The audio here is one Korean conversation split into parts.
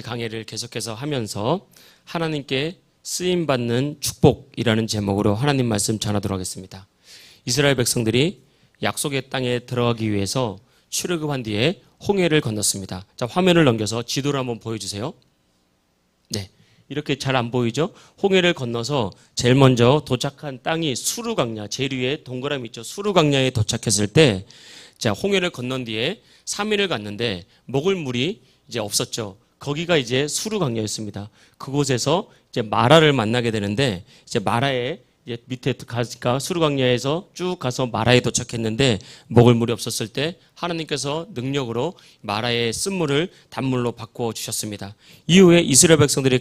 강해를 계속해서 하면서 하나님께 쓰임받는 축복이라는 제목으로 하나님 말씀 전하도록 하겠습니다. 이스라엘 백성들이 약속의 땅에 들어가기 위해서 출애굽한 뒤에 홍해를 건넜습니다. 자, 화면을 넘겨서 지도를 한번 보여주세요. 네, 이렇게 잘 안 보이죠? 홍해를 건너서 제일 먼저 도착한 땅이 수르강야, 제일 위에 동그라미 있죠? 수르강야에 도착했을 때, 자, 홍해를 건넌 뒤에 3일을 갔는데 먹을 물이 이제 없었죠. 거기가 이제 수르강야였습니다. 그곳에서 이제 마라를 만나게 되는데, 이제 마라에 이제 밑에 가니까 수르강야에서 쭉 가서 마라에 도착했는데 먹을 물이 없었을 때 하나님께서 능력으로 마라의 쓴물을 단물로 바꾸어 주셨습니다. 이후에 이스라엘 백성들이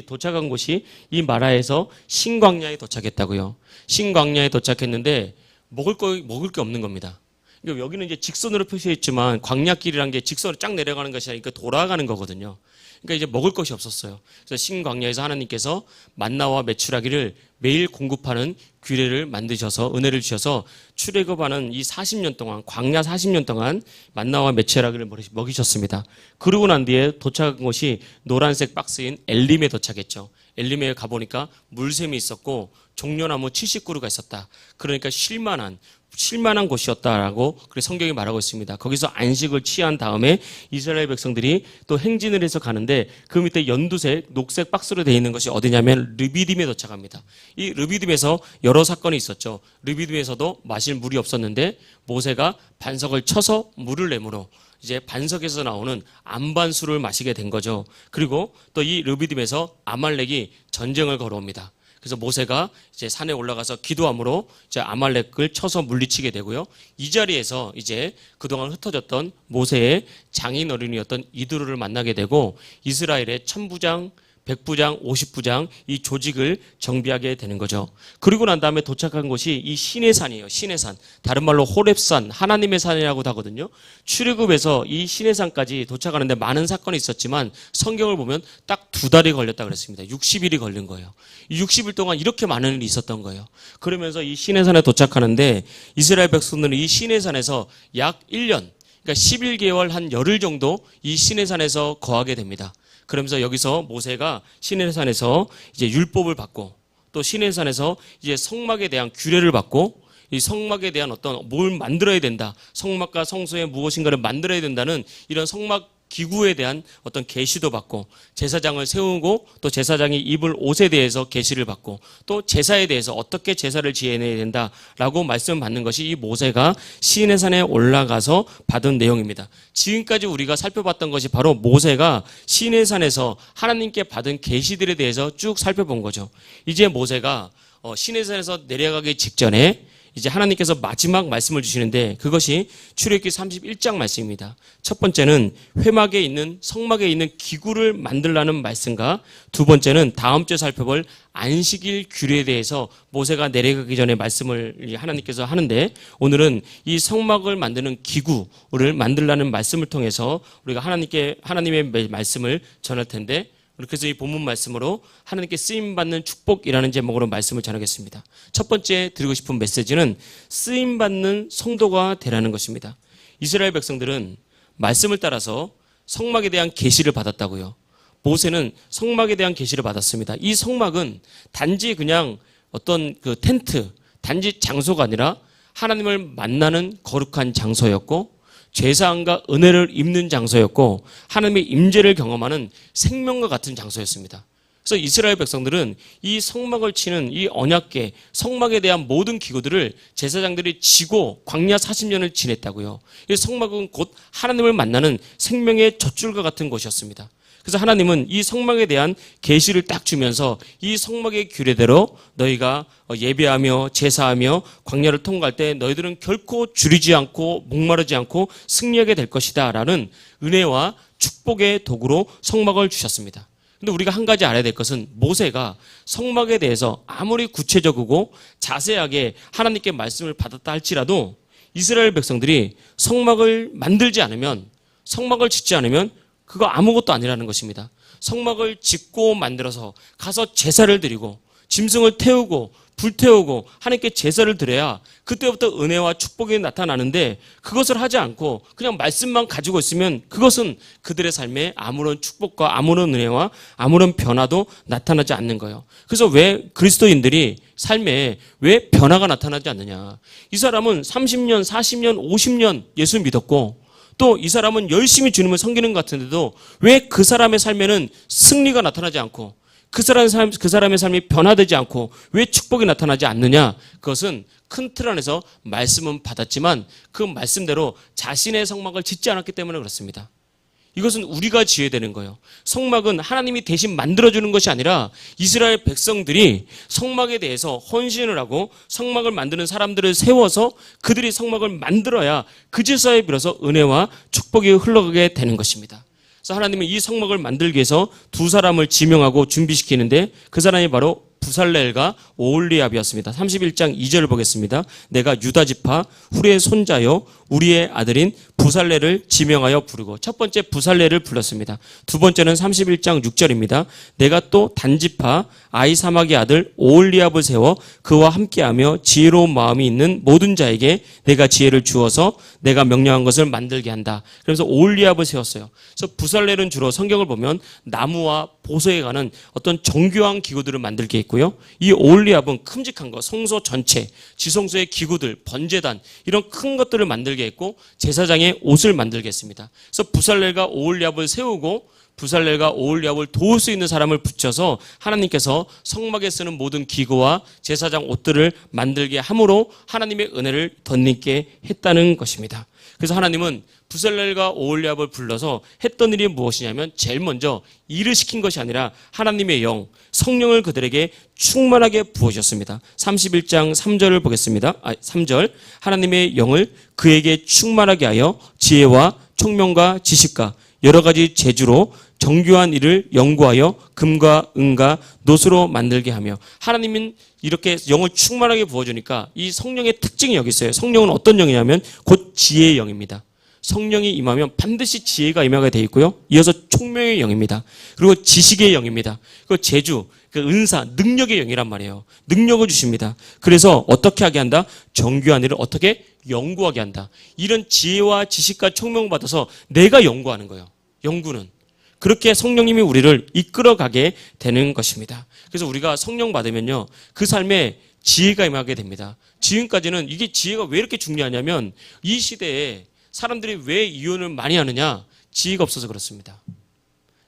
도착한 곳이 이 마라에서 신광야에 도착했다고요. 신광야에 도착했는데 먹을 게 없는 겁니다. 그러니까 여기는 이제 직선으로 표시해 있지만 광야길이라는 게 직선으로 쫙 내려가는 것이 아니라 돌아가는 거거든요. 그러니까 이제 먹을 것이 없었어요. 그래서 신광야에서 하나님께서 만나와 메추라기를 매일 공급하는 규례를 만드셔서 은혜를 주셔서 출애굽하는 이 40년 동안, 광야 40년 동안 만나와 메추라기를 먹이셨습니다. 그러고 난 뒤에 도착한 곳이 노란색 박스인 엘림에 도착했죠. 엘림에 가보니까 물샘이 있었고 종려나무 70그루가 있었다. 그러니까 쉴만한 곳이었다라고 성경이 말하고 있습니다. 거기서 안식을 취한 다음에 이스라엘 백성들이 또 행진을 해서 가는데 그 밑에 연두색, 녹색 박스로 되어 있는 것이 어디냐면 르비딤에 도착합니다. 이 르비딤에서 여러 사건이 있었죠. 르비딤에서도 마실 물이 없었는데 모세가 반석을 쳐서 물을 내므로 이제 반석에서 나오는 암반수를 마시게 된 거죠. 그리고 또 이 르비딤에서 아말렉이 전쟁을 걸어옵니다. 그래서 모세가 이제 산에 올라가서 기도함으로 이제 아말렉을 쳐서 물리치게 되고요. 이 자리에서 이제 그동안 흩어졌던 모세의 장인 어른이었던 이드로를 만나게 되고 이스라엘의 1000부장, 100부장, 50부장 이 조직을 정비하게 되는 거죠. 그리고 난 다음에 도착한 곳이 이 시내 산이에요. 시내 산. 다른 말로 호렙산, 하나님의 산이라고도 하거든요. 출애굽에서 이 시내 산까지 도착하는데 많은 사건이 있었지만 성경을 보면 딱 2달이 걸렸다 그랬습니다. 60일이 걸린 거예요. 이 60일 동안 이렇게 많은 일이 있었던 거예요. 그러면서 이 시내 산에 도착하는데 이스라엘 백성들은 이 시내 산에서 약 1년, 그러니까 11개월 한 열흘 정도 이 시내 산에서 거하게 됩니다. 그러면서 여기서 모세가 시내산에서 이제 율법을 받고 또 시내산에서 이제 성막에 대한 규례를 받고 이 성막에 대한 뭘 만들어야 된다. 성막과 성소에 무엇인가를 만들어야 된다는 이런 성막 기구에 대한 계시도 받고 제사장을 세우고 또 제사장이 입을 옷에 대해서 계시를 받고 또 제사에 대해서 어떻게 제사를 지내야 된다라고 말씀을 받는 것이 이 모세가 시내산에 올라가서 받은 내용입니다. 지금까지 우리가 살펴봤던 것이 바로 모세가 시내산에서 하나님께 받은 계시들에 대해서 쭉 살펴본 거죠. 이제 모세가 시내산에서 내려가기 직전에 이제 하나님께서 마지막 말씀을 주시는데 그것이 출애굽기 31장 말씀입니다. 첫 번째는 성막에 있는 기구를 만들라는 말씀과 두 번째는 다음 주에 살펴볼 안식일 규례에 대해서 모세가 내려가기 전에 말씀을 하나님께서 하는데 오늘은 이 성막을 만드는 기구를 만들라는 말씀을 통해서 우리가 하나님의 말씀을 전할 텐데 그래서 이 본문 말씀으로 하나님께 쓰임받는 축복이라는 제목으로 말씀을 전하겠습니다. 첫 번째 드리고 싶은 메시지는 쓰임받는 성도가 되라는 것입니다. 이스라엘 백성들은 말씀을 따라서 성막에 대한 계시를 받았다고요. 모세는 성막에 대한 계시를 받았습니다. 이 성막은 단지 그냥 텐트, 단지 장소가 아니라 하나님을 만나는 거룩한 장소였고 죄사함과 은혜를 입는 장소였고 하나님의 임재를 경험하는 생명과 같은 장소였습니다. 그래서 이스라엘 백성들은 이 성막을 치는 이 언약궤, 성막에 대한 모든 기구들을 제사장들이 지고 광야 40년을 지냈다고요. 이 성막은 곧 하나님을 만나는 생명의 젖줄과 같은 곳이었습니다. 그래서 하나님은 이 성막에 대한 계시를 딱 주면서 이 성막의 규례대로 너희가 예배하며 제사하며 광야를 통과할 때 너희들은 결코 줄이지 않고 목마르지 않고 승리하게 될 것이다 라는 은혜와 축복의 도구로 성막을 주셨습니다. 근데 우리가 한 가지 알아야 될 것은 모세가 성막에 대해서 아무리 구체적이고 자세하게 하나님께 말씀을 받았다 할지라도 이스라엘 백성들이 성막을 만들지 않으면 성막을 짓지 않으면 그거 아무것도 아니라는 것입니다. 성막을 짓고 만들어서 가서 제사를 드리고 짐승을 태우고 불태우고 하나님께 제사를 드려야 그때부터 은혜와 축복이 나타나는데, 그것을 하지 않고 그냥 말씀만 가지고 있으면 그것은 그들의 삶에 아무런 축복과 아무런 은혜와 아무런 변화도 나타나지 않는 거예요. 그래서 왜 그리스도인들이 삶에 왜 변화가 나타나지 않느냐. 이 사람은 30년, 40년, 50년 예수 믿었고, 또 이 사람은 열심히 주님을 섬기는 것 같은데도 왜 그 사람의 삶에는 승리가 나타나지 않고 그 사람의 삶이 변화되지 않고 왜 축복이 나타나지 않느냐. 그것은 큰 틀 안에서 말씀은 받았지만 그 말씀대로 자신의 성막을 짓지 않았기 때문에 그렇습니다. 이것은 우리가 지어야 되는 거예요. 성막은 하나님이 대신 만들어주는 것이 아니라 이스라엘 백성들이 성막에 대해서 헌신을 하고 성막을 만드는 사람들을 세워서 그들이 성막을 만들어야 그 질서에 빌어서 은혜와 축복이 흘러가게 되는 것입니다. 그래서 하나님은 이 성막을 만들기 위해서 두 사람을 지명하고 준비시키는데, 그 사람이 바로 부살렐과 오홀리압이었습니다. 31장 2절을 보겠습니다. 내가 유다 지파 후리의 손자요 우리의 아들인 부살렐을 지명하여 부르고, 첫 번째 부살렐을 불렀습니다. 두 번째는 31장 6절입니다. 내가 또 단지파 아히사막의 아들 오홀리압을 세워 그와 함께하며 지혜로운 마음이 있는 모든 자에게 내가 지혜를 주어서 내가 명령한 것을 만들게 한다. 그래서 오홀리압을 세웠어요. 그래서 부살렐은 주로 성경을 보면 나무와 보석에 가는 어떤 정교한 기구들을 만들게 했고요. 이 오홀리압은 큼직한 거, 성소 전체, 지성소의 기구들, 번제단 이런 큰 것들을 만들게 했고, 제사장의 옷을 만들게 했습니다. 그래서 부살렐과 오홀리압을 세우고 부살렐과 오홀리압을 도울 수 있는 사람을 붙여서 하나님께서 성막에 쓰는 모든 기구와 제사장 옷들을 만들게 함으로 하나님의 은혜를 덧입게 했다는 것입니다. 그래서 하나님은 부살렐과 오홀리압을 불러서 했던 일이 무엇이냐면, 제일 먼저 일을 시킨 것이 아니라 하나님의 영, 성령을 그들에게 충만하게 부어주셨습니다. 31장 3절을 보겠습니다. 3절 하나님의 영을 그에게 충만하게 하여 지혜와 총명과 지식과 여러 가지 재주로 정교한 일을 연구하여 금과 은과 노수로 만들게 하며, 하나님은 이렇게 영을 충만하게 부어주니까 이 성령의 특징이 여기 있어요. 성령은 어떤 영이냐면 곧 지혜의 영입니다. 성령이 임하면 반드시 지혜가 임하게 되어 있고요. 이어서 총명의 영입니다. 그리고 지식의 영입니다. 그 재주, 그 은사, 능력의 영이란 말이에요. 능력을 주십니다. 그래서 어떻게 하게 한다? 정교한 일을 어떻게 연구하게 한다. 이런 지혜와 지식과 총명을 받아서 내가 연구하는 거예요. 연구는. 그렇게 성령님이 우리를 이끌어가게 되는 것입니다. 그래서 우리가 성령 받으면요, 그 삶에 지혜가 임하게 됩니다. 지금까지는 이게 지혜가 왜 이렇게 중요하냐면, 이 시대에 사람들이 왜 이혼을 많이 하느냐? 지혜가 없어서 그렇습니다.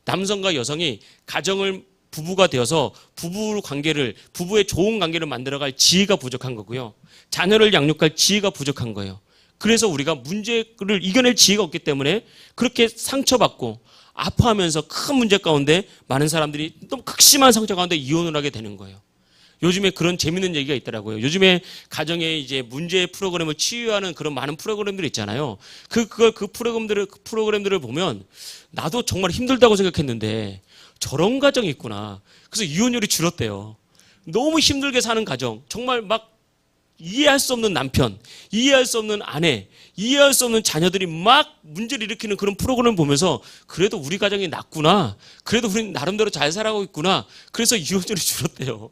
남성과 여성이 가정을 부부가 되어서 부부의 좋은 관계를 만들어갈 지혜가 부족한 거고요. 자녀를 양육할 지혜가 부족한 거예요. 그래서 우리가 문제를 이겨낼 지혜가 없기 때문에 그렇게 상처받고 아파하면서 큰 문제 가운데 많은 사람들이 너무 극심한 상처 가운데 이혼을 하게 되는 거예요. 요즘에 그런 재밌는 얘기가 있더라고요. 요즘에 가정에 이제 문제 프로그램을 치유하는 그런 많은 프로그램들이 있잖아요. 그 프로그램들을 보면 나도 정말 힘들다고 생각했는데 저런 가정이 있구나. 그래서 이혼율이 줄었대요. 너무 힘들게 사는 가정, 정말 막 이해할 수 없는 남편, 이해할 수 없는 아내, 이해할 수 없는 자녀들이 막 문제를 일으키는 그런 프로그램을 보면서 그래도 우리 가정이 낫구나. 그래도 우리는 나름대로 잘 살아가고 있구나. 그래서 이혼율이 줄었대요.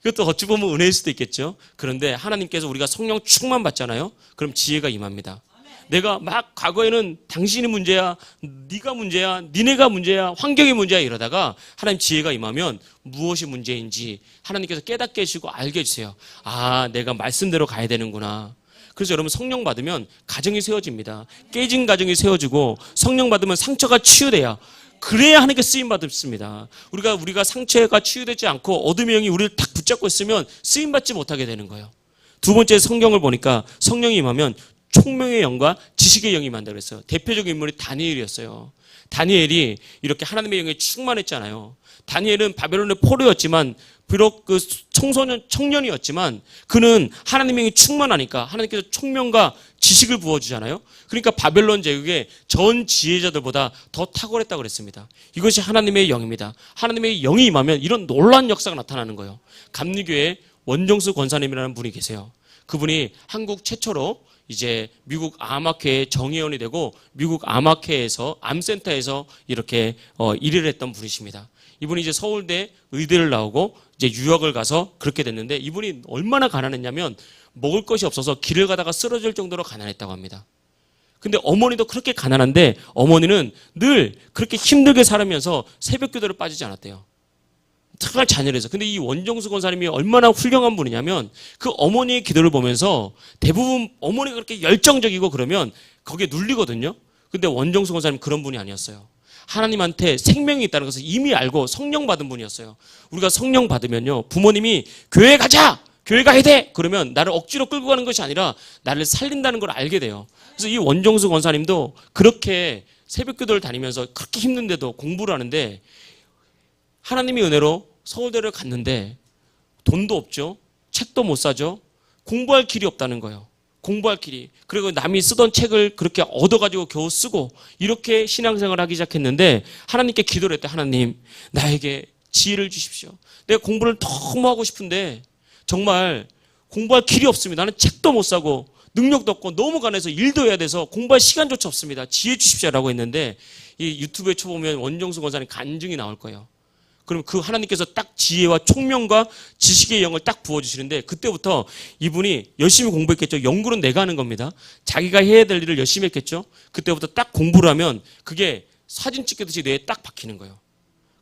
이것도 어찌 보면 은혜일 수도 있겠죠. 그런데 하나님께서 우리가 성령 충만 받잖아요. 그럼 지혜가 임합니다. 내가 막 과거에는 당신이 문제야, 네가 문제야, 니네가 문제야, 환경이 문제야 이러다가 하나님 지혜가 임하면 무엇이 문제인지 하나님께서 깨닫게 해주시고 알게 해주세요. 아, 내가 말씀대로 가야 되는구나. 그래서 여러분 성령 받으면 가정이 세워집니다. 깨진 가정이 세워지고, 성령 받으면 상처가 치유돼야, 그래야 하나님께 쓰임 받습니다. 우리가 상처가 치유되지 않고 어둠의 영이 우리를 딱 붙잡고 있으면 쓰임 받지 못하게 되는 거예요. 두 번째 성경을 보니까 성령이 임하면 총명의 영과 지식의 영이 임한다고 그랬어요. 대표적인 인물이 다니엘이었어요. 다니엘이 이렇게 하나님의 영에 충만했잖아요. 다니엘은 바벨론의 포로였지만, 비록 그 청년이었지만 그는 하나님의 영이 충만하니까 하나님께서 총명과 지식을 부어주잖아요. 그러니까 바벨론 제국의 전 지혜자들보다 더 탁월했다고 그랬습니다. 이것이 하나님의 영입니다. 하나님의 영이 임하면 이런 놀라운 역사가 나타나는 거예요. 감리교회 원정수 권사님이라는 분이 계세요. 그분이 한국 최초로 이제 미국 암학회 정회원이 되고 미국 암학회에서 암센터에서 이렇게 일을 했던 분이십니다. 이분이 이제 서울대 의대를 나오고 이제 유학을 가서 그렇게 됐는데 이분이 얼마나 가난했냐면 먹을 것이 없어서 길을 가다가 쓰러질 정도로 가난했다고 합니다. 근데 어머니도 그렇게 가난한데 어머니는 늘 그렇게 힘들게 살면서 새벽 기도를 빠지지 않았대요. 정말 잔인해서. 근데 이 원정수 권사님이 얼마나 훌륭한 분이냐면 그 어머니의 기도를 보면서 대부분 어머니가 그렇게 열정적이고 그러면 거기에 눌리거든요. 근데 원정수 권사님 그런 분이 아니었어요. 하나님한테 생명이 있다는 것을 이미 알고 성령 받은 분이었어요. 우리가 성령 받으면요, 부모님이 교회 가자! 교회 가야 돼! 그러면 나를 억지로 끌고 가는 것이 아니라 나를 살린다는 걸 알게 돼요. 그래서 이 원정수 권사님도 그렇게 새벽 기도를 다니면서 그렇게 힘든데도 공부를 하는데 하나님의 은혜로 서울대를 갔는데 돈도 없죠. 책도 못 사죠. 공부할 길이 없다는 거예요. 공부할 길이. 그리고 남이 쓰던 책을 그렇게 얻어가지고 겨우 쓰고 이렇게 신앙생활을 하기 시작했는데 하나님께 기도를 했대. 하나님, 나에게 지혜를 주십시오. 내가 공부를 너무 하고 싶은데 정말 공부할 길이 없습니다. 나는 책도 못 사고 능력도 없고 너무 가난해서 일도 해야 돼서 공부할 시간조차 없습니다. 지혜 주십시오라고 했는데 이 유튜브에 쳐보면 원정수 권사님 간증이 나올 거예요. 그럼 그 하나님께서 딱 지혜와 총명과 지식의 영을 딱 부어주시는데 그때부터 이분이 열심히 공부했겠죠. 연구는 내가 하는 겁니다. 자기가 해야 될 일을 열심히 했겠죠. 그때부터 딱 공부를 하면 그게 사진 찍듯이 뇌에 딱 박히는 거예요.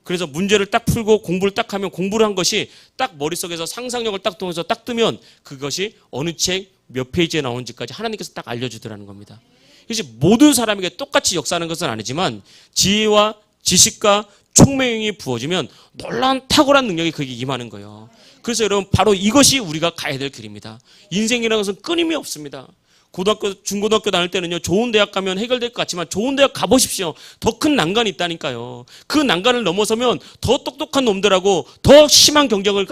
그래서 문제를 딱 풀고 공부를 딱 하면 공부를 한 것이 딱 머릿속에서 상상력을 딱 통해서 딱 뜨면 그것이 어느 책 몇 페이지에 나온지까지 하나님께서 딱 알려주더라는 겁니다. 그래서 모든 사람에게 똑같이 역사하는 것은 아니지만 지혜와 지식과 총명이 부어지면 놀라운 탁월한 능력이 거기에 임하는 거예요. 그래서 여러분 바로 이것이 우리가 가야 될 길입니다. 인생이라는 것은 끊임이 없습니다. 고등학교, 중고등학교 다닐 때는요, 좋은 대학 가면 해결될 것 같지만 좋은 대학 가보십시오. 더 큰 난간이 있다니까요. 그 난간을 넘어서면 더 똑똑한 놈들하고 더 심한 경쟁을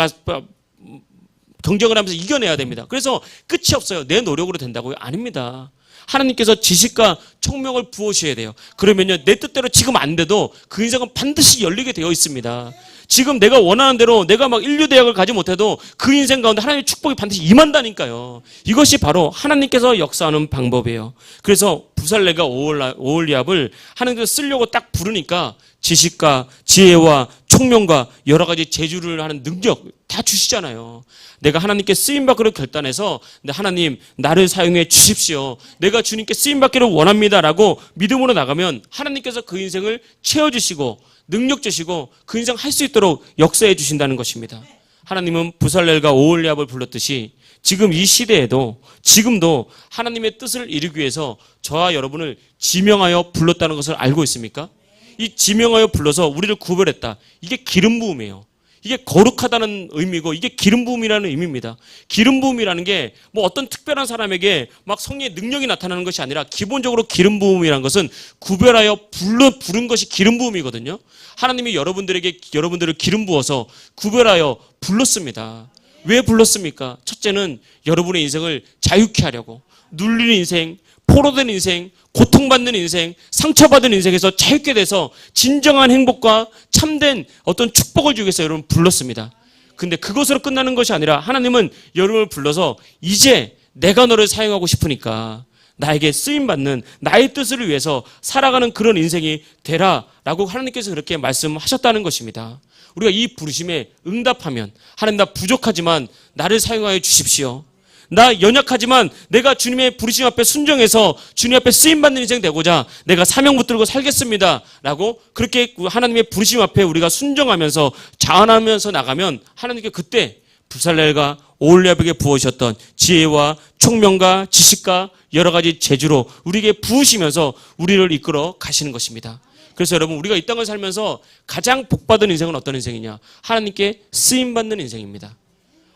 하면서 이겨내야 됩니다. 그래서 끝이 없어요. 내 노력으로 된다고요? 아닙니다. 하나님께서 지식과 총명을 부어주셔야 돼요. 그러면요, 내 뜻대로 지금 안 돼도 그 인생은 반드시 열리게 되어 있습니다. 지금 내가 원하는 대로 내가 막 인류대학을 가지 못해도 그 인생 가운데 하나님의 축복이 반드시 임한다니까요. 이것이 바로 하나님께서 역사하는 방법이에요. 그래서 부살레가 오홀리압을 하나님께서 쓰려고 딱 부르니까 지식과 지혜와 총명과 여러 가지 제주를 하는 능력 다 주시잖아요. 내가 하나님께 쓰임받기로 결단해서 하나님 나를 사용해 주십시오. 내가 주님께 쓰임받기를 원합니다라고 믿음으로 나가면 하나님께서 그 인생을 채워주시고 능력 주시고 그 인생 할 수 있도록 역사해 주신다는 것입니다. 하나님은 부살렐과 오홀리압을 불렀듯이 지금 이 시대에도 지금도 하나님의 뜻을 이루기 위해서 저와 여러분을 지명하여 불렀다는 것을 알고 있습니까? 이 지명하여 불러서 우리를 구별했다. 이게 기름 부음이에요. 이게 거룩하다는 의미고 이게 기름 부음이라는 의미입니다. 기름 부음이라는 게 뭐 어떤 특별한 사람에게 막 성령의 능력이 나타나는 것이 아니라 기본적으로 기름 부음이라는 것은 구별하여 부른 것이 기름 부음이거든요. 하나님이 여러분들을 기름 부어서 구별하여 불렀습니다. 왜 불렀습니까? 첫째는 여러분의 인생을 자유케 하려고. 눌리는 인생, 포로된 인생, 고통받는 인생, 상처받은 인생에서 자유케 돼서 진정한 행복과 참된 어떤 축복을 주기 위해서 여러분 불렀습니다. 근데 그것으로 끝나는 것이 아니라 하나님은 여러분을 불러서 이제 내가 너를 사용하고 싶으니까 나에게 쓰임받는 나의 뜻을 위해서 살아가는 그런 인생이 되라라고 하나님께서 그렇게 말씀하셨다는 것입니다. 우리가 이 부르심에 응답하면 하나님 나 부족하지만 나를 사용하여 주십시오. 나 연약하지만 내가 주님의 부르심 앞에 순종해서 주님 앞에 쓰임받는 인생 되고자 내가 사명 붙들고 살겠습니다 라고 그렇게 하나님의 부르심 앞에 우리가 순종하면서 자원하면서 나가면 하나님께 그때 부살렐과 오홀리압에게 부으셨던 지혜와 총명과 지식과 여러 가지 재주로 우리에게 부으시면서 우리를 이끌어 가시는 것입니다. 그래서 여러분 우리가 이 땅을 살면서 가장 복받은 인생은 어떤 인생이냐? 하나님께 쓰임받는 인생입니다.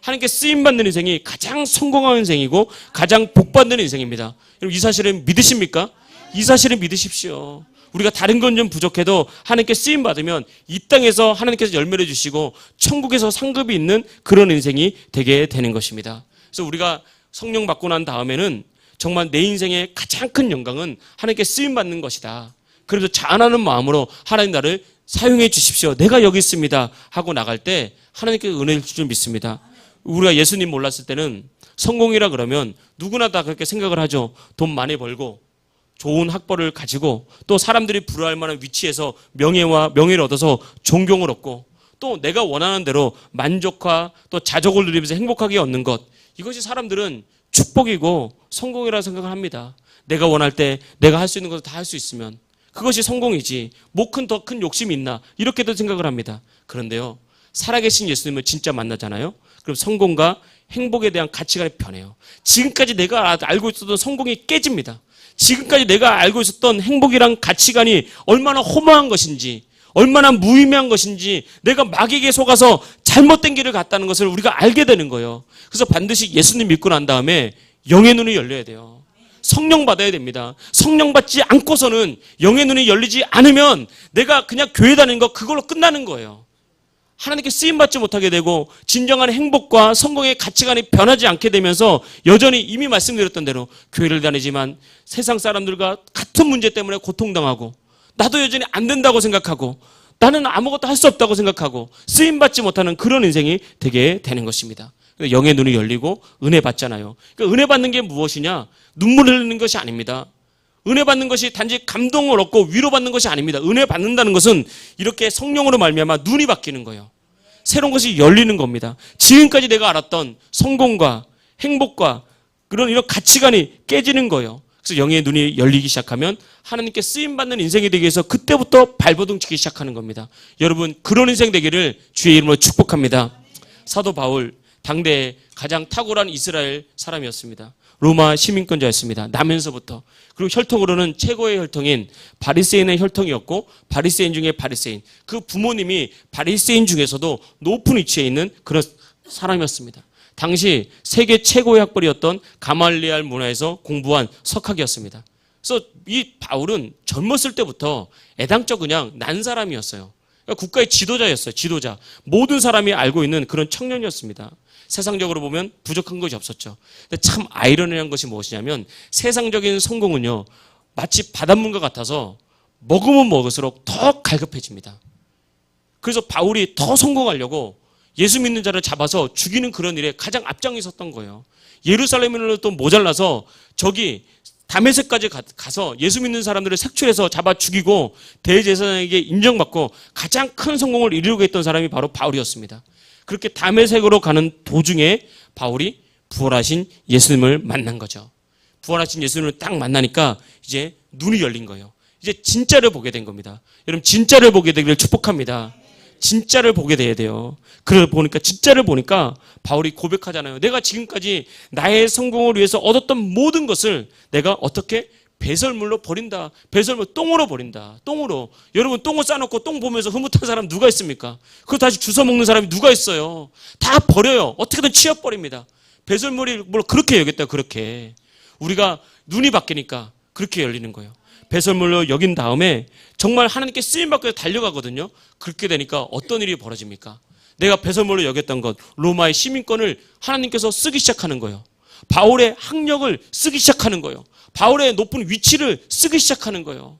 하나님께 쓰임받는 인생이 가장 성공한 인생이고 가장 복받는 인생입니다. 여러분 이 사실을 믿으십니까? 이 사실을 믿으십시오. 우리가 다른 건 좀 부족해도 하나님께 쓰임받으면 이 땅에서 하나님께서 열매를 주시고 천국에서 상급이 있는 그런 인생이 되게 되는 것입니다. 그래서 우리가 성령 받고 난 다음에는 정말 내 인생의 가장 큰 영광은 하나님께 쓰임받는 것이다. 그래서 자원하는 마음으로 하나님 나를 사용해 주십시오. 내가 여기 있습니다. 하고 나갈 때 하나님께 은혜를 줄 줄 믿습니다. 우리가 예수님 몰랐을 때는 성공이라 그러면 누구나 다 그렇게 생각을 하죠. 돈 많이 벌고 좋은 학벌을 가지고 또 사람들이 부러워할 만한 위치에서 명예를 얻어서 존경을 얻고 또 내가 원하는 대로 만족과 또 자족을 누리면서 행복하게 얻는 것, 이것이 사람들은 축복이고 성공이라고 생각을 합니다. 내가 원할 때 내가 할 수 있는 것을 다 할 수 있으면 그것이 성공이지 뭐 더 큰 욕심이 있나 이렇게도 생각을 합니다. 그런데요, 살아계신 예수님을 진짜 만나잖아요. 그럼 성공과 행복에 대한 가치관이 변해요. 지금까지 내가 알고 있었던 성공이 깨집니다. 지금까지 내가 알고 있었던 행복이란 가치관이 얼마나 허무한 것인지, 얼마나 무의미한 것인지, 내가 마귀에게 속아서 잘못된 길을 갔다는 것을 우리가 알게 되는 거예요. 그래서 반드시 예수님 믿고 난 다음에 영의 눈이 열려야 돼요. 성령 받아야 됩니다. 성령 받지 않고서는, 영의 눈이 열리지 않으면 내가 그냥 교회 다니는 거 그걸로 끝나는 거예요. 하나님께 쓰임받지 못하게 되고 진정한 행복과 성공의 가치관이 변하지 않게 되면서 여전히 이미 말씀드렸던 대로 교회를 다니지만 세상 사람들과 같은 문제 때문에 고통당하고, 나도 여전히 안 된다고 생각하고, 나는 아무것도 할 수 없다고 생각하고 쓰임받지 못하는 그런 인생이 되게 되는 것입니다. 영의 눈이 열리고 은혜 받잖아요. 그러니까 은혜 받는 게 무엇이냐? 눈물 흘리는 것이 아닙니다. 은혜 받는 것이 단지 감동을 얻고 위로받는 것이 아닙니다. 은혜 받는다는 것은 이렇게 성령으로 말미암아 눈이 바뀌는 거예요. 새로운 것이 열리는 겁니다. 지금까지 내가 알았던 성공과 행복과 이런 가치관이 깨지는 거예요. 그래서 영의 눈이 열리기 시작하면 하나님께 쓰임받는 인생이 되기 위해서 그때부터 발버둥 치기 시작하는 겁니다. 여러분, 그런 인생 되기를 주의 이름으로 축복합니다. 사도 바울, 당대의 가장 탁월한 이스라엘 사람이었습니다. 로마 시민권자였습니다. 나면서부터. 그리고 혈통으로는 최고의 혈통인 바리새인의 혈통이었고, 바리새인 중에 바리새인, 그 부모님이 바리새인 중에서도 높은 위치에 있는 그런 사람이었습니다. 당시 세계 최고의 학벌이었던 가말리알 문화에서 공부한 석학이었습니다. 그래서 이 바울은 젊었을 때부터 애당초 그냥 난 사람이었어요. 그러니까 국가의 지도자였어요. 지도자. 모든 사람이 알고 있는 그런 청년이었습니다. 세상적으로 보면 부족한 것이 없었죠. 근데 참 아이러니한 것이 무엇이냐면, 세상적인 성공은요, 마치 바닷물과 같아서 먹으면 먹을수록 더 갈급해집니다. 그래서 바울이 더 성공하려고 예수 믿는 자를 잡아서 죽이는 그런 일에 가장 앞장에 섰던 거예요. 예루살렘으로 또 모자라서 저기 다메섹까지 가서 예수 믿는 사람들을 색출해서 잡아 죽이고 대제사장에게 인정받고 가장 큰 성공을 이루게 했던 사람이 바로 바울이었습니다. 그렇게 다메섹으로 가는 도중에 바울이 부활하신 예수님을 만난 거죠. 부활하신 예수님을 딱 만나니까 이제 눈이 열린 거예요. 이제 진짜를 보게 된 겁니다. 여러분, 진짜를 보게 되기를 축복합니다. 진짜를 보게 돼야 돼요. 진짜를 보니까 바울이 고백하잖아요. 내가 지금까지 나의 성공을 위해서 얻었던 모든 것을 내가 어떻게 배설물로 버린다. 배설물, 똥으로 버린다. 똥으로. 여러분, 똥을 싸놓고 똥 보면서 흐뭇한 사람 누가 있습니까? 그거 다시 주워 먹는 사람이 누가 있어요? 다 버려요. 어떻게든 치워버립니다. 배설물이 뭘 그렇게 여겼다. 그렇게 우리가 눈이 바뀌니까 그렇게 열리는 거예요. 배설물로 여긴 다음에 정말 하나님께 쓰임받고 위해서 달려가거든요. 그렇게 되니까 어떤 일이 벌어집니까? 내가 배설물로 여겼던 것, 로마의 시민권을 하나님께서 쓰기 시작하는 거예요. 바울의 학력을 쓰기 시작하는 거예요. 바울의 높은 위치를 쓰기 시작하는 거예요.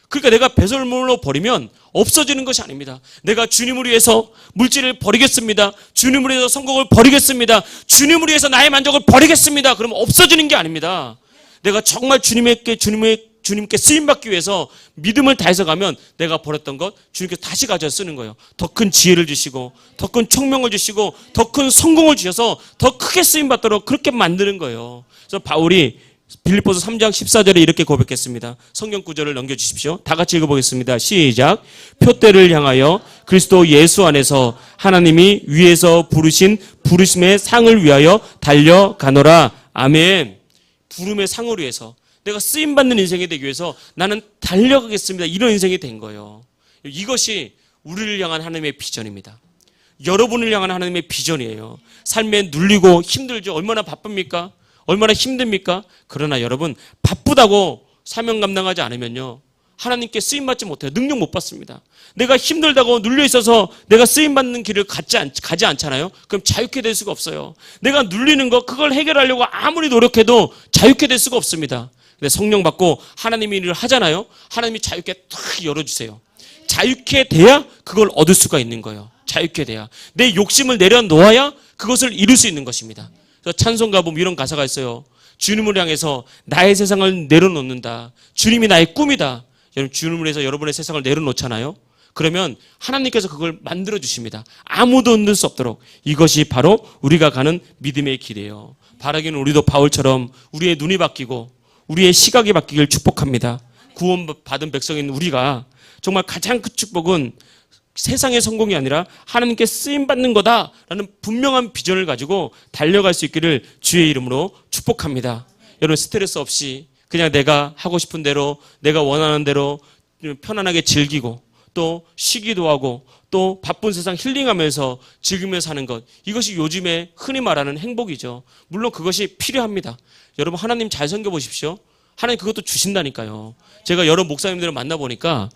그러니까 내가 배설물로 버리면 없어지는 것이 아닙니다. 내가 주님을 위해서 물질을 버리겠습니다. 주님을 위해서 성공을 버리겠습니다. 주님을 위해서 나의 만족을 버리겠습니다. 그러면 없어지는 게 아닙니다. 내가 정말 주님께 쓰임받기 위해서 믿음을 다해서 가면 내가 버렸던 것 주님께서 다시 가져 쓰는 거예요. 더 큰 지혜를 주시고, 더 큰 총명을 주시고, 더 큰 성공을 주셔서 더 크게 쓰임받도록 그렇게 만드는 거예요. 그래서 바울이 빌립보서 3장 14절에 이렇게 고백했습니다. 성경 구절을 넘겨주십시오. 다 같이 읽어보겠습니다. 시작. 표대를 향하여 그리스도 예수 안에서 하나님이 위에서 부르신 부르심의 상을 위하여 달려가노라. 아멘. 부름의 상을 위해서, 내가 쓰임받는 인생이 되기 위해서 나는 달려가겠습니다. 이런 인생이 된 거예요. 이것이 우리를 향한 하나님의 비전입니다. 여러분을 향한 하나님의 비전이에요. 삶에 눌리고 힘들죠. 얼마나 바쁩니까? 얼마나 힘듭니까? 그러나 여러분, 바쁘다고 사명 감당하지 않으면요, 하나님께 쓰임받지 못해요. 능력 못 받습니다. 내가 힘들다고 눌려있어서 내가 쓰임받는 길을 가지 않잖아요. 그럼 자유케 될 수가 없어요. 내가 눌리는 거, 그걸 해결하려고 아무리 노력해도 자유케 될 수가 없습니다. 근데 성령 받고 하나님의 일을 하잖아요. 하나님이 자유케 탁 열어주세요. 자유케 돼야 그걸 얻을 수가 있는 거예요. 자유케 돼야. 내 욕심을 내려놓아야 그것을 이룰 수 있는 것입니다. 그래서 찬송가 보면 이런 가사가 있어요. 주님을 향해서 나의 세상을 내려놓는다. 주님이 나의 꿈이다. 여러분, 주님을 위해서 여러분의 세상을 내려놓잖아요. 그러면 하나님께서 그걸 만들어 주십니다. 아무도 흔들 수 없도록. 이것이 바로 우리가 가는 믿음의 길이에요. 바라기는 우리도 바울처럼 우리의 눈이 바뀌고 우리의 시각이 바뀌길 축복합니다. 구원받은 백성인 우리가 정말 가장 큰 축복은 세상의 성공이 아니라 하나님께 쓰임받는 거다라는 분명한 비전을 가지고 달려갈 수 있기를 주의 이름으로 축복합니다. 여러분, 스트레스 없이 그냥 내가 하고 싶은 대로, 내가 원하는 대로 편안하게 즐기고 또 쉬기도 하고 또 바쁜 세상 힐링하면서 즐기면서 사는 것, 이것이 요즘에 흔히 말하는 행복이죠. 물론 그것이 필요합니다. 여러분, 하나님 잘 섬겨보십시오. 하나님 그것도 주신다니까요. 제가 여러 목사님들을 만나보니까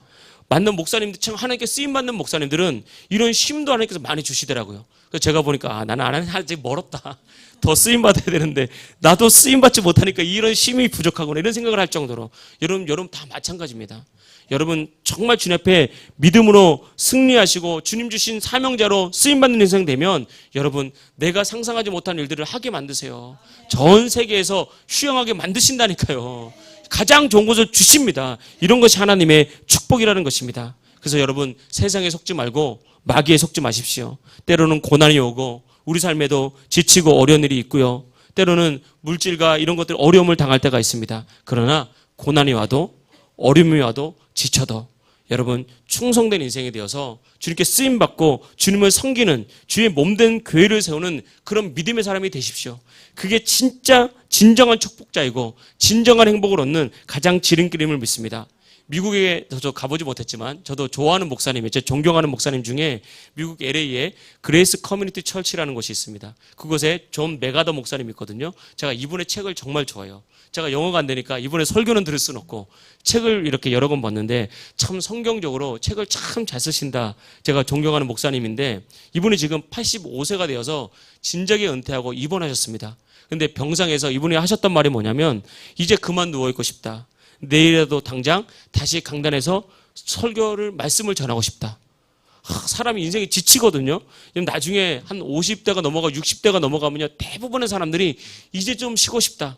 만난 목사님들, 참 하나님께 쓰임받는 목사님들은 이런 쉼도 하나님께서 많이 주시더라고요. 그래서 제가 보니까 나는 아직 멀었다. 더 쓰임받아야 되는데 나도 쓰임받지 못하니까 이런 쉼이 부족하구나, 이런 생각을 할 정도로. 여러분 다 마찬가지입니다. 여러분 정말 주님 앞에 믿음으로 승리하시고 주님 주신 사명자로 쓰임받는 인생 되면 여러분 내가 상상하지 못한 일들을 하게 만드세요. 전 세계에서 휴양하게 만드신다니까요. 가장 좋은 것을 주십니다. 이런 것이 하나님의 축복이라는 것입니다. 그래서 여러분 세상에 속지 말고 마귀에 속지 마십시오. 때로는 고난이 오고 우리 삶에도 지치고 어려운 일이 있고요. 때로는 물질과 이런 것들 어려움을 당할 때가 있습니다. 그러나 고난이 와도 어려움이 와도 지쳐도 여러분 충성된 인생이 되어서 주님께 쓰임받고 주님을 섬기는 주의 몸된 교회를 세우는 그런 믿음의 사람이 되십시오. 그게 진짜 진정한 축복자이고 진정한 행복을 얻는 가장 지름길임을 믿습니다. 미국에 저도 가보지 못했지만 저도 좋아하는 목사님, 제 존경하는 목사님 중에 미국 LA에 그레이스 커뮤니티 철치라는 곳이 있습니다. 그곳에 존 메가더 목사님이 있거든요. 제가 이분의 책을 정말 좋아해요. 제가 영어가 안 되니까 이분의 설교는 들을 수는 없고 책을 이렇게 여러 권 봤는데 참 성경적으로 책을 참 잘 쓰신다. 제가 존경하는 목사님인데 이분이 지금 85세가 되어서 진작에 은퇴하고 입원하셨습니다. 근데 병상에서 이분이 하셨던 말이 뭐냐면 이제 그만 누워있고 싶다. 내일이라도 당장 다시 강단에서 설교를 말씀을 전하고 싶다. 사람이 인생이 지치거든요. 나중에 한 50대가 넘어가 60대가 넘어가면요 대부분의 사람들이 이제 좀 쉬고 싶다.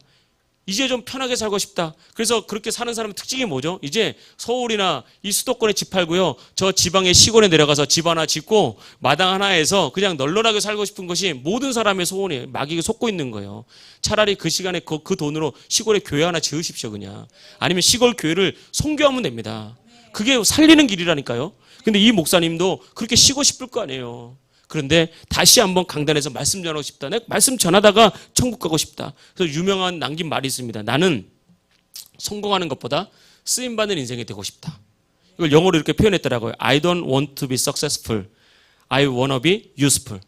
이제 좀 편하게 살고 싶다. 그래서 그렇게 사는 사람의 특징이 뭐죠? 이제 서울이나 이 수도권에 집 팔고요. 저 지방의 시골에 내려가서 집 하나 짓고 마당 하나에서 그냥 널널하게 살고 싶은 것이 모든 사람의 소원이에요. 마귀가 속고 있는 거예요. 차라리 그 시간에 그 돈으로 시골에 교회 하나 지으십시오 그냥. 아니면 시골 교회를 선교하면 됩니다. 그게 살리는 길이라니까요. 근데 이 목사님도 그렇게 쉬고 싶을 거 아니에요. 그런데 다시 한번 강단에서 말씀 전하고 싶다. 내가 말씀 전하다가 천국 가고 싶다. 그래서 유명한 남긴 말이 있습니다. 나는 성공하는 것보다 쓰임받는 인생이 되고 싶다. 이걸 영어로 이렇게 표현했더라고요. I don't want to be successful. I want to be useful.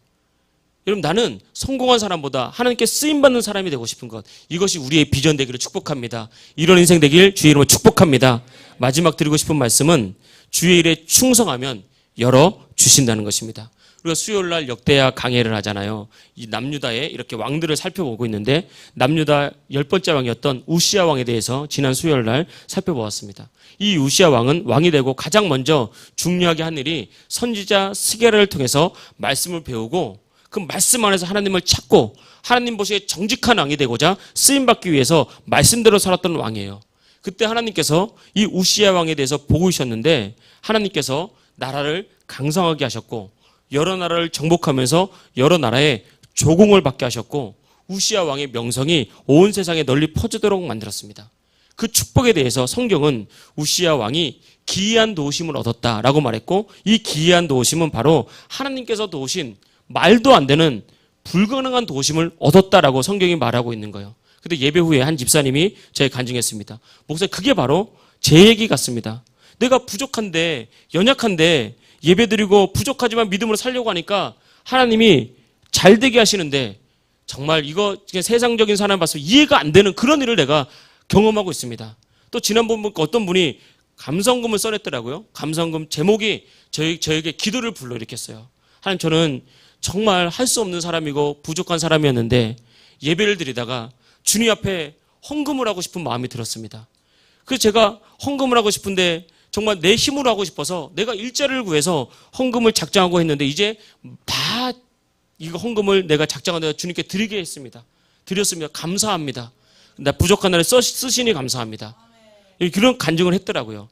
여러분 나는 성공한 사람보다 하나님께 쓰임받는 사람이 되고 싶은 것. 이것이 우리의 비전 되기를 축복합니다. 이런 인생 되길 주의 이름으로 축복합니다. 마지막 드리고 싶은 말씀은 주의 일에 충성하면 열어주신다는 것입니다. 우리가 수요일날 역대하 강해를 하잖아요. 이 남유다의 이렇게 왕들을 살펴보고 있는데 남유다 10번째 왕이었던 우시야 왕에 대해서 지난 수요일날 살펴보았습니다. 이 우시야 왕은 왕이 되고 가장 먼저 중요하게 한 일이 선지자 스게랴를 통해서 말씀을 배우고 그 말씀 안에서 하나님을 찾고 하나님 보시기에 정직한 왕이 되고자 쓰임받기 위해서 말씀대로 살았던 왕이에요. 그때 하나님께서 이 우시야 왕에 대해서 보고 계셨는데 하나님께서 나라를 강성하게 하셨고 여러 나라를 정복하면서 여러 나라에 조공을 받게 하셨고 우시야 왕의 명성이 온 세상에 널리 퍼지도록 만들었습니다. 그 축복에 대해서 성경은 우시야 왕이 기이한 도우심을 얻었다라고 말했고 이 기이한 도우심은 바로 하나님께서 도우신 말도 안 되는 불가능한 도우심을 얻었다라고 성경이 말하고 있는 거예요. 근데 예배 후에 한 집사님이 저에게 간증했습니다. 목사님 그게 바로 제 얘기 같습니다. 내가 부족한데 연약한데 예배드리고 부족하지만 믿음으로 살려고 하니까 하나님이 잘 되게 하시는데 정말 이거 그냥 세상적인 사람 봤으면 이해가 안 되는 그런 일을 내가 경험하고 있습니다. 또 지난번 어떤 분이 감성금을 써냈더라고요. 감성금 제목이 저에게 기도를 불러일으켰어요. 하나님 저는 정말 할 수 없는 사람이고 부족한 사람이었는데 예배를 드리다가 주님 앞에 헌금을 하고 싶은 마음이 들었습니다. 그래서 제가 헌금을 하고 싶은데 정말 내 힘으로 하고 싶어서 내가 일자리를 구해서 헌금을 작정하고 했는데 이제 다 이거 헌금을 내가 작정한 대로 주님께 드리게 했습니다. 드렸습니다. 감사합니다. 나 부족한 날에 쓰시니 감사합니다. 그런 간증을 했더라고요.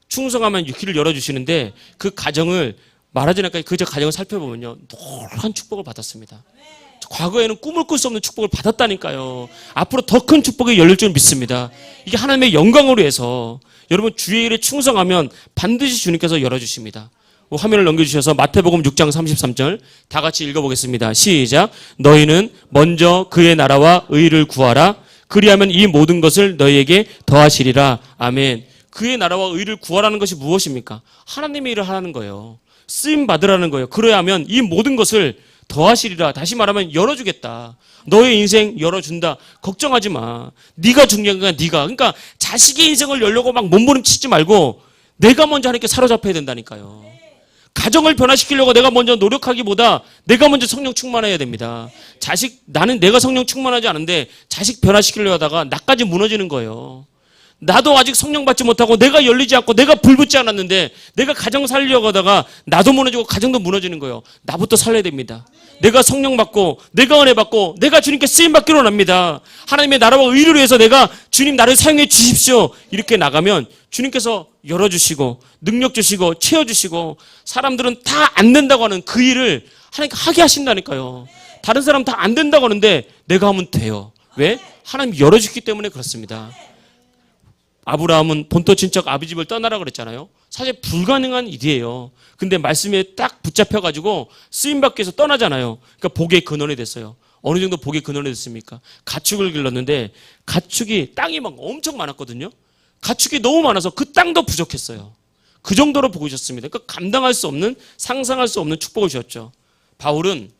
충성하면 길을 열어주시는데 그 가정을 말하지 않을까 그 가정을 살펴보면요. 노란 축복을 받았습니다. 과거에는 꿈을 꿀 수 없는 축복을 받았다니까요. 앞으로 더 큰 축복이 열릴 줄 믿습니다. 이게 하나님의 영광으로 해서 여러분 주의 일에 충성하면 반드시 주님께서 열어주십니다. 화면을 넘겨주셔서 마태복음 6장 33절 다 같이 읽어보겠습니다. 시작. 너희는 먼저 그의 나라와 의를 구하라. 그리하면 이 모든 것을 너희에게 더하시리라. 아멘. 그의 나라와 의를 구하라는 것이 무엇입니까? 하나님의 일을 하라는 거예요. 쓰임 받으라는 거예요. 그래야 하면 이 모든 것을 더하시리라. 다시 말하면 열어주겠다. 너의 인생 열어준다. 걱정하지 마. 네가 중요한 거야. 네가. 그러니까 자식의 인생을 열려고 막 몸부림치지 말고 내가 먼저 하나님께 사로잡혀야 된다니까요. 가정을 변화시키려고 내가 먼저 노력하기보다 내가 먼저 성령 충만해야 됩니다. 나는 내가 성령 충만하지 않은데 자식 변화시키려고 하다가 나까지 무너지는 거예요. 나도 아직 성령 받지 못하고 내가 열리지 않고 내가 불붙지 않았는데 내가 가정 살려고 하다가 나도 무너지고 가정도 무너지는 거예요. 나부터 살려야 됩니다. 내가 성령 받고 내가 은혜 받고 내가 주님께 쓰임 받기로 합니다. 하나님의 나라와 의를 위해서 내가 주님 나를 사용해 주십시오. 이렇게 나가면 주님께서 열어주시고 능력 주시고 채워주시고 사람들은 다 안 된다고 하는 그 일을 하나님께 하게 하신다니까요. 다른 사람 다 안 된다고 하는데 내가 하면 돼요. 왜? 하나님 열어주기 때문에 그렇습니다. 아브라함은 본토 친척 아비 집을 떠나라 그랬잖아요. 사실 불가능한 일이에요. 근데 말씀에 딱 붙잡혀가지고 쓰임받기 위해서 떠나잖아요. 그러니까 복의 근원이 됐어요. 어느 정도 복의 근원이 됐습니까? 가축을 길렀는데 가축이 땅이 막 엄청 많았거든요. 가축이 너무 많아서 그 땅도 부족했어요. 그 정도로 보고 있었습니다. 그러니까 감당할 수 없는 상상할 수 없는 축복을 주셨죠. 바울은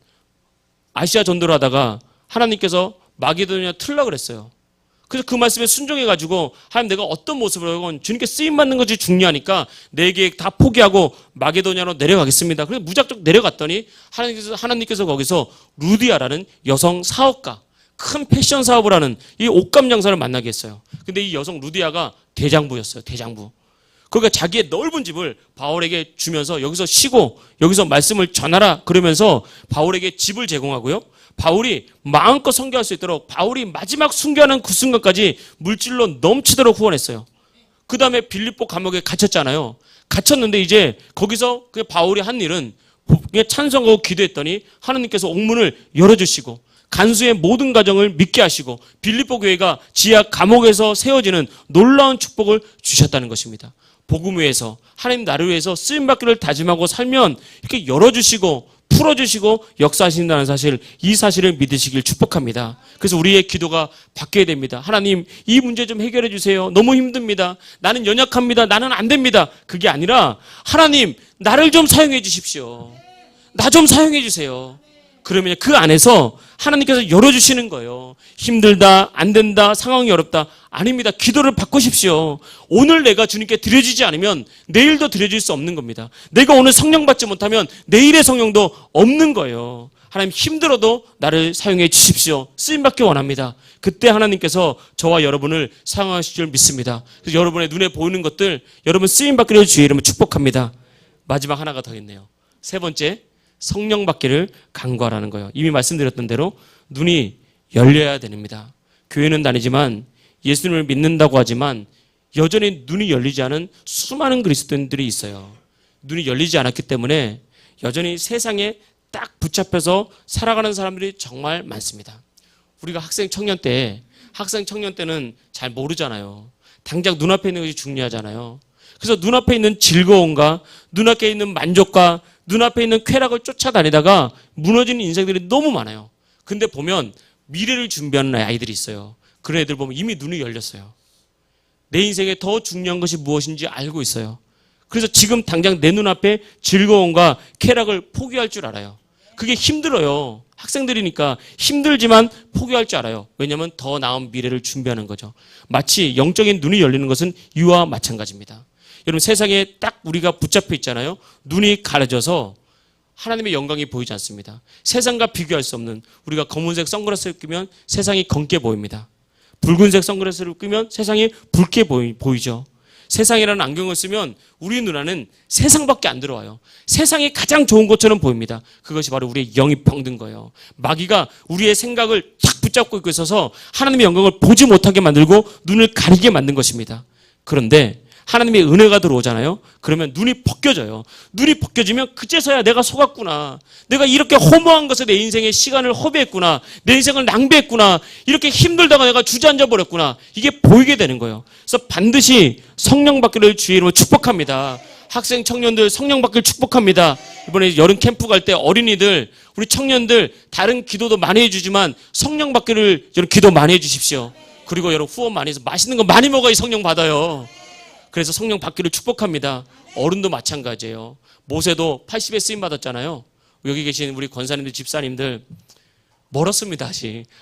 아시아 전도를 하다가 하나님께서 마게도냐 틀라 그랬어요. 그래서 그 말씀에 순종해가지고 하나님 내가 어떤 모습으로 하건 주님께 쓰임받는 것이 중요하니까 내 계획 다 포기하고 마게도냐로 내려가겠습니다. 그래서 무작정 내려갔더니 하나님께서 거기서 루디아라는 여성 사업가 큰 패션 사업을 하는 이 옷감 장사를 만나게 했어요. 근데 이 여성 루디아가 대장부였어요. 대장부. 그러니까 자기의 넓은 집을 바울에게 주면서 여기서 쉬고 여기서 말씀을 전하라 그러면서 바울에게 집을 제공하고요. 바울이 마음껏 선교할 수 있도록 바울이 마지막 순교하는 그 순간까지 물질로 넘치도록 후원했어요. 그 다음에 빌립보 감옥에 갇혔잖아요. 갇혔는데 이제 거기서 그 바울이 한 일은 찬송하고 기도했더니 하나님께서 옥문을 열어주시고 간수의 모든 가정을 믿게 하시고 빌립보 교회가 지하 감옥에서 세워지는 놀라운 축복을 주셨다는 것입니다. 복음 위에서 하나님 나를 위해서 쓰임받기를 다짐하고 살면 이렇게 열어주시고 풀어주시고 역사하신다는 사실, 이 사실을 믿으시길 축복합니다. 그래서 우리의 기도가 바뀌어야 됩니다. 하나님 이 문제 좀 해결해 주세요. 너무 힘듭니다. 나는 연약합니다. 나는 안 됩니다. 그게 아니라 하나님 나를 좀 사용해 주십시오. 나 좀 사용해 주세요. 그러면 그 안에서 하나님께서 열어주시는 거예요. 힘들다, 안 된다, 상황이 어렵다. 아닙니다. 기도를 바꾸십시오. 오늘 내가 주님께 드려지지 않으면 내일도 드려질 수 없는 겁니다. 내가 오늘 성령 받지 못하면 내일의 성령도 없는 거예요. 하나님 힘들어도 나를 사용해 주십시오. 쓰임받기 원합니다. 그때 하나님께서 저와 여러분을 사용하실 줄 믿습니다. 그래서 여러분의 눈에 보이는 것들, 여러분 쓰임받기를 주의 이름으로 축복합니다. 마지막 하나가 더 있네요. 세 번째, 성령 받기를 간구하라는 거예요. 이미 말씀드렸던 대로 눈이 열려야 됩니다. 교회는 다니지만 예수님을 믿는다고 하지만 여전히 눈이 열리지 않은 수많은 그리스도인들이 있어요. 눈이 열리지 않았기 때문에 여전히 세상에 딱 붙잡혀서 살아가는 사람들이 정말 많습니다. 우리가 학생 청년 때는 잘 모르잖아요. 당장 눈앞에 있는 것이 중요하잖아요. 그래서 눈앞에 있는 즐거움과 눈앞에 있는 만족과 눈앞에 있는 쾌락을 쫓아다니다가 무너지는 인생들이 너무 많아요. 근데 보면 미래를 준비하는 아이들이 있어요. 그런 애들 보면 이미 눈이 열렸어요. 내 인생에 더 중요한 것이 무엇인지 알고 있어요. 그래서 지금 당장 내 눈앞에 즐거움과 쾌락을 포기할 줄 알아요. 그게 힘들어요. 학생들이니까 힘들지만 포기할 줄 알아요. 왜냐하면 더 나은 미래를 준비하는 거죠. 마치 영적인 눈이 열리는 것은 이와 마찬가지입니다. 여러분 세상에 딱 우리가 붙잡혀 있잖아요. 눈이 가려져서 하나님의 영광이 보이지 않습니다. 세상과 비교할 수 없는, 우리가 검은색 선글라스를 끼면 세상이 검게 보입니다. 붉은색 선글라스를 끼면 세상이 붉게 보이죠. 세상이라는 안경을 쓰면 우리 눈에는 세상밖에 안 들어와요. 세상이 가장 좋은 것처럼 보입니다. 그것이 바로 우리의 영이 병든 거예요. 마귀가 우리의 생각을 탁 붙잡고 있어서 하나님의 영광을 보지 못하게 만들고 눈을 가리게 만든 것입니다. 그런데 하나님의 은혜가 들어오잖아요. 그러면 눈이 벗겨져요. 눈이 벗겨지면 그제서야 내가 속았구나. 내가 이렇게 허무한 것에 내 인생의 시간을 허비했구나. 내 인생을 낭비했구나. 이렇게 힘들다가 내가 주저앉아 버렸구나. 이게 보이게 되는 거예요. 그래서 반드시 성령 받기를 주의 이름으로 축복합니다. 학생 청년들 성령 받기를 축복합니다. 이번에 여름 캠프 갈 때 어린이들, 우리 청년들 다른 기도도 많이 해주지만 성령 받기를 여러분 기도 많이 해주십시오. 그리고 여러분 후원 많이 해서 맛있는 거 많이 먹어야 성령 받아요. 그래서 성령 받기를 축복합니다. 어른도 마찬가지예요. 모세도 80에 쓰임 받았잖아요. 여기 계신 우리 권사님들, 집사님들 멀었습니다.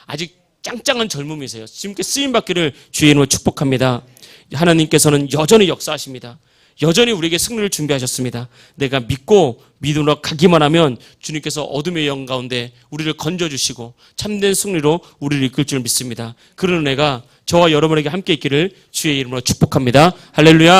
아직 짱짱한 젊음이세요. 지금께 쓰임 받기를 주의 이름으로 축복합니다. 하나님께서는 여전히 역사하십니다. 여전히 우리에게 승리를 준비하셨습니다. 내가 믿고 믿음으로 가기만 하면 주님께서 어둠의 영 가운데 우리를 건져주시고 참된 승리로 우리를 이끌 줄 믿습니다. 그런 은혜가 저와 여러분에게 함께 있기를 주의 이름으로 축복합니다. 할렐루야.